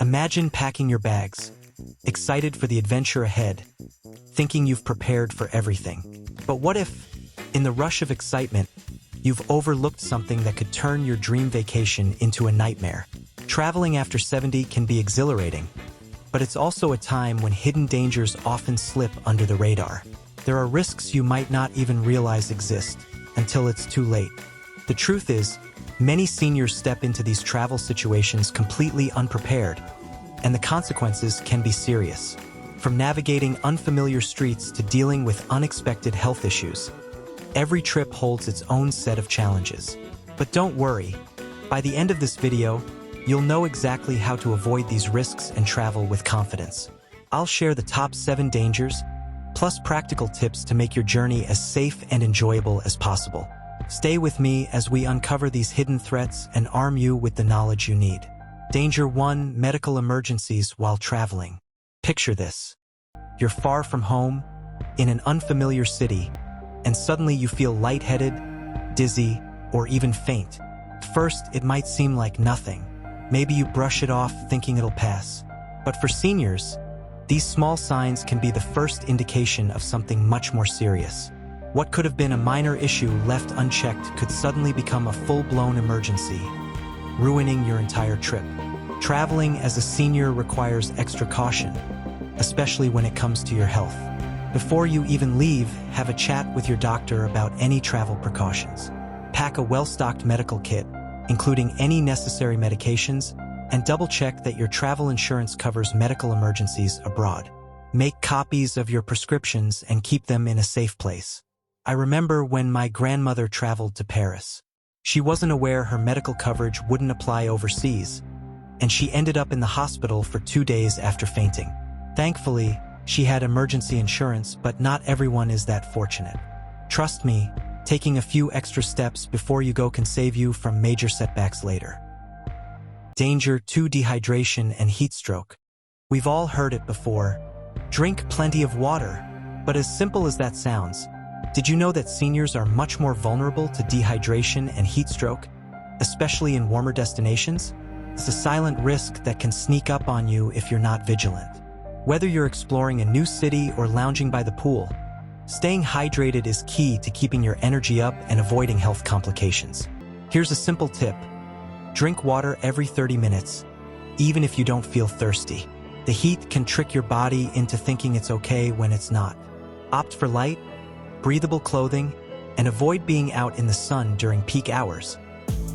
Imagine packing your bags, excited for the adventure ahead, thinking you've prepared for everything. But what if, in the rush of excitement, you've overlooked something that could turn your dream vacation into a nightmare? Traveling after 70 can be exhilarating, but it's also a time when hidden dangers often slip under the radar. There are risks you might not even realize exist until it's too late. The truth is, many seniors step into these travel situations completely unprepared, and the consequences can be serious. From navigating unfamiliar streets to dealing with unexpected health issues, every trip holds its own set of challenges. But don't worry, by the end of this video, you'll know exactly how to avoid these risks and travel with confidence. I'll share the top 7 dangers, plus practical tips to make your journey as safe and enjoyable as possible. Stay with me as we uncover these hidden threats and arm you with the knowledge you need. Danger 1: medical emergencies while traveling. Picture this. You're far from home, in an unfamiliar city, and suddenly you feel lightheaded, dizzy, or even faint. First, it might seem like nothing. Maybe you brush it off thinking it'll pass. But for seniors, these small signs can be the first indication of something much more serious. What could have been a minor issue left unchecked could suddenly become a full-blown emergency, ruining your entire trip. Traveling as a senior requires extra caution, especially when it comes to your health. Before you even leave, have a chat with your doctor about any travel precautions. Pack a well-stocked medical kit, including any necessary medications, and double-check that your travel insurance covers medical emergencies abroad. Make copies of your prescriptions and keep them in a safe place. I remember when my grandmother traveled to Paris. She wasn't aware her medical coverage wouldn't apply overseas, and she ended up in the hospital for 2 days after fainting. Thankfully, she had emergency insurance, but not everyone is that fortunate. Trust me, taking a few extra steps before you go can save you from major setbacks later. Danger 2: dehydration and heat stroke. We've all heard it before. Drink plenty of water. But as simple as that sounds, did you know that seniors are much more vulnerable to dehydration and heat stroke, especially in warmer destinations? It's a silent risk that can sneak up on you if you're not vigilant. Whether you're exploring a new city or lounging by the pool, staying hydrated is key to keeping your energy up and avoiding health complications. Here's a simple tip. Drink water every 30 minutes, even if you don't feel thirsty. The heat can trick your body into thinking it's okay when it's not. Opt for light, breathable clothing, and avoid being out in the sun during peak hours,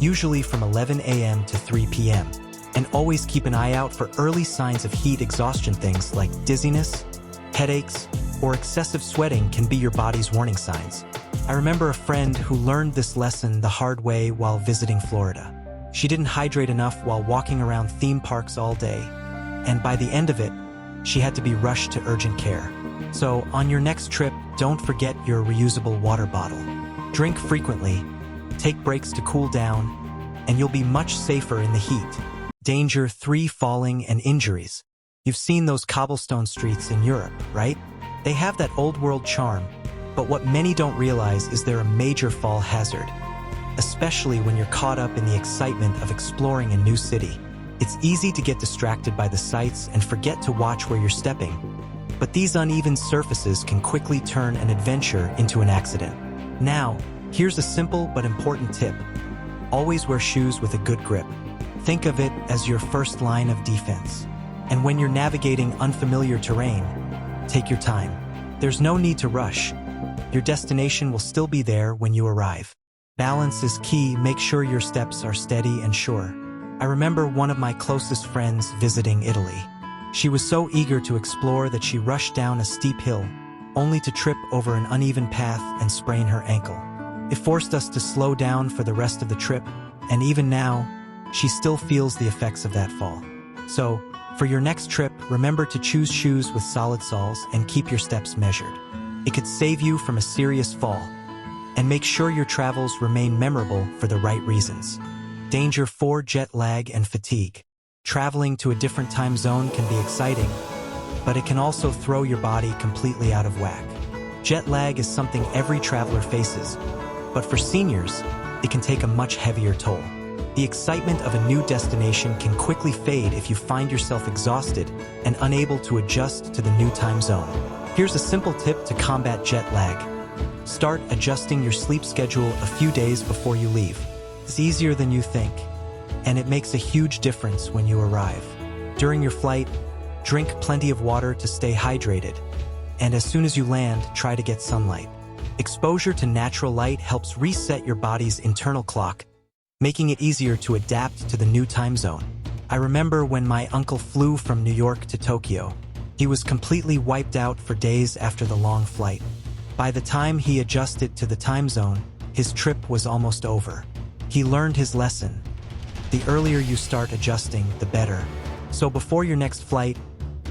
usually from 11 a.m. to 3 p.m. And always keep an eye out for early signs of heat exhaustion. Things like dizziness, headaches, or excessive sweating can be your body's warning signs. I remember a friend who learned this lesson the hard way while visiting Florida. She didn't hydrate enough while walking around theme parks all day, and by the end of it, she had to be rushed to urgent care. So, on your next trip, don't forget your reusable water bottle. Drink frequently, take breaks to cool down, and you'll be much safer in the heat. Danger 3: falling and injuries. You've seen those cobblestone streets in Europe, right? They have that old-world charm, but what many don't realize is they're a major fall hazard, especially when you're caught up in the excitement of exploring a new city. It's easy to get distracted by the sights and forget to watch where you're stepping, but these uneven surfaces can quickly turn an adventure into an accident. Now, here's a simple but important tip. Always wear shoes with a good grip. Think of it as your first line of defense. And when you're navigating unfamiliar terrain, take your time. There's no need to rush. Your destination will still be there when you arrive. Balance is key. Make sure your steps are steady and sure. I remember one of my closest friends visiting Italy. She was so eager to explore that she rushed down a steep hill, only to trip over an uneven path and sprain her ankle. It forced us to slow down for the rest of the trip, and even now, she still feels the effects of that fall. So, for your next trip, remember to choose shoes with solid soles and keep your steps measured. It could save you from a serious fall. And make sure your travels remain memorable for the right reasons. Danger 4: jet lag and fatigue. Traveling to a different time zone can be exciting, but it can also throw your body completely out of whack. Jet lag is something every traveler faces, but for seniors, it can take a much heavier toll. The excitement of a new destination can quickly fade if you find yourself exhausted and unable to adjust to the new time zone. Here's a simple tip to combat jet lag. Start adjusting your sleep schedule a few days before you leave. It's easier than you think, and it makes a huge difference when you arrive. During your flight, drink plenty of water to stay hydrated, and as soon as you land, try to get sunlight. Exposure to natural light helps reset your body's internal clock, making it easier to adapt to the new time zone. I remember when my uncle flew from New York to Tokyo. He was completely wiped out for days after the long flight. By the time he adjusted to the time zone, his trip was almost over. He learned his lesson. The earlier you start adjusting, the better. So before your next flight,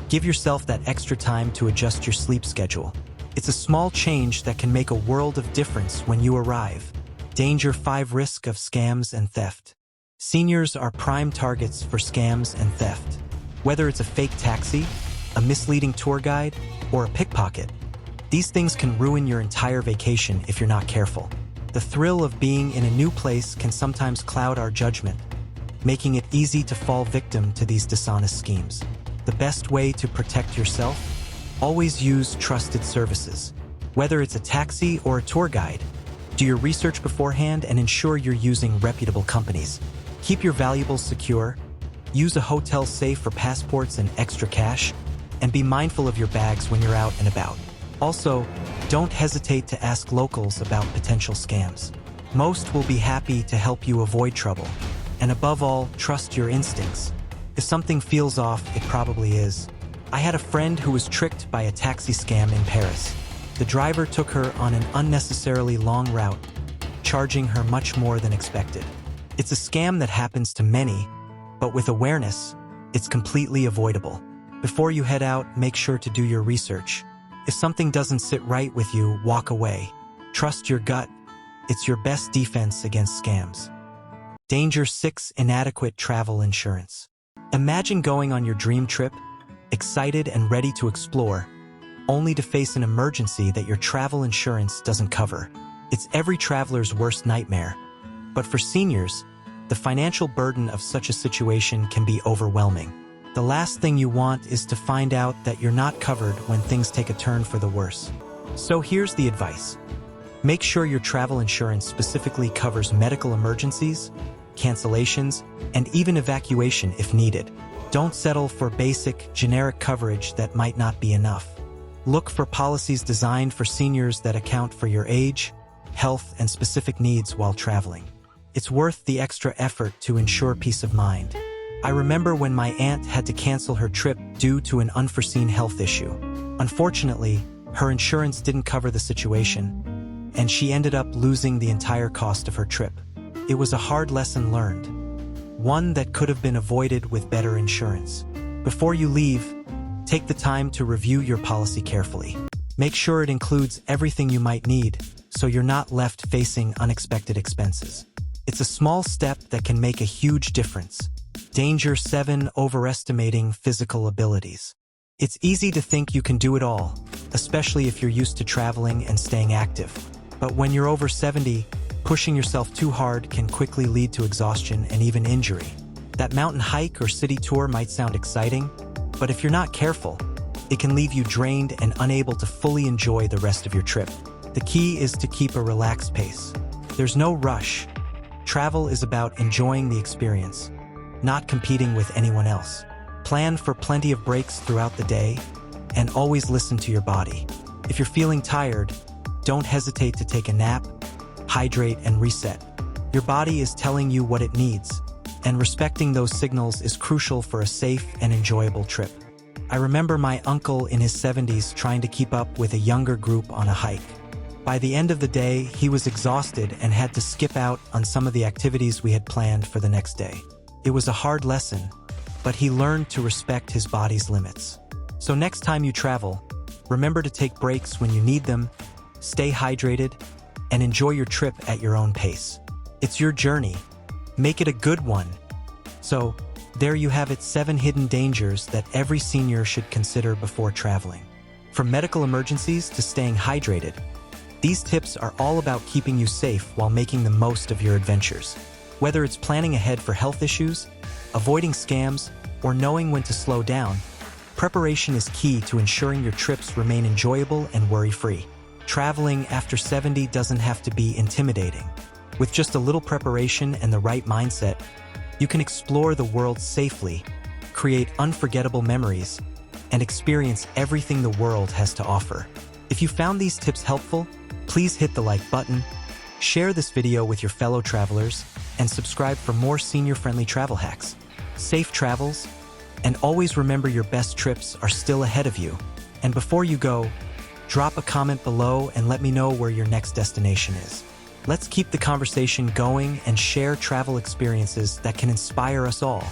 give yourself that extra time to adjust your sleep schedule. It's a small change that can make a world of difference when you arrive. Danger 5: Risk of scams and theft. Seniors are prime targets for scams and theft. Whether it's a fake taxi, a misleading tour guide, or a pickpocket, these things can ruin your entire vacation if you're not careful. The thrill of being in a new place can sometimes cloud our judgment, making it easy to fall victim to these dishonest schemes. The best way to protect yourself? Always use trusted services. Whether it's a taxi or a tour guide, do your research beforehand and ensure you're using reputable companies. Keep your valuables secure, use a hotel safe for passports and extra cash, and be mindful of your bags when you're out and about. Also, don't hesitate to ask locals about potential scams. Most will be happy to help you avoid trouble. And above all, trust your instincts. If something feels off, it probably is. I had a friend who was tricked by a taxi scam in Paris. The driver took her on an unnecessarily long route, charging her much more than expected. It's a scam that happens to many, but with awareness, it's completely avoidable. Before you head out, make sure to do your research. If something doesn't sit right with you, walk away. Trust your gut. It's your best defense against scams. Danger 6: Inadequate travel insurance. Imagine going on your dream trip, excited and ready to explore, only to face an emergency that your travel insurance doesn't cover. It's every traveler's worst nightmare. But for seniors, the financial burden of such a situation can be overwhelming. The last thing you want is to find out that you're not covered when things take a turn for the worse. So here's the advice. Make sure your travel insurance specifically covers medical emergencies, cancellations, and even evacuation if needed. Don't settle for basic, generic coverage that might not be enough. Look for policies designed for seniors that account for your age, health, and specific needs while traveling. It's worth the extra effort to ensure peace of mind. I remember when my aunt had to cancel her trip due to an unforeseen health issue. Unfortunately, her insurance didn't cover the situation, and she ended up losing the entire cost of her trip. It was a hard lesson learned, one that could have been avoided with better insurance. Before you leave, take the time to review your policy carefully. Make sure it includes everything you might need, so you're not left facing unexpected expenses. It's a small step that can make a huge difference. Danger 7: Overestimating physical abilities. It's easy to think you can do it all, especially if you're used to traveling and staying active. But when you're over 70, pushing yourself too hard can quickly lead to exhaustion and even injury. That mountain hike or city tour might sound exciting, but if you're not careful, it can leave you drained and unable to fully enjoy the rest of your trip. The key is to keep a relaxed pace. There's no rush. Travel is about enjoying the experience, not competing with anyone else. Plan for plenty of breaks throughout the day, and always listen to your body. If you're feeling tired, don't hesitate to take a nap, hydrate, and reset. Your body is telling you what it needs, and respecting those signals is crucial for a safe and enjoyable trip. I remember my uncle in his 70s trying to keep up with a younger group on a hike. By the end of the day, he was exhausted and had to skip out on some of the activities we had planned for the next day. It was a hard lesson, but he learned to respect his body's limits. So next time you travel, remember to take breaks when you need them, stay hydrated, and enjoy your trip at your own pace. It's your journey. Make it a good one. So, there you have it, 7 hidden dangers that every senior should consider before traveling. From medical emergencies to staying hydrated, these tips are all about keeping you safe while making the most of your adventures. Whether it's planning ahead for health issues, avoiding scams, or knowing when to slow down, preparation is key to ensuring your trips remain enjoyable and worry-free. Traveling after 70 doesn't have to be intimidating. With just a little preparation and the right mindset, you can explore the world safely, create unforgettable memories, and experience everything the world has to offer. If you found these tips helpful, please hit the like button, share this video with your fellow travelers, and subscribe for more senior-friendly travel hacks. Safe travels, and always remember your best trips are still ahead of you. And before you go, drop a comment below and let me know where your next destination is. Let's keep the conversation going and share travel experiences that can inspire us all.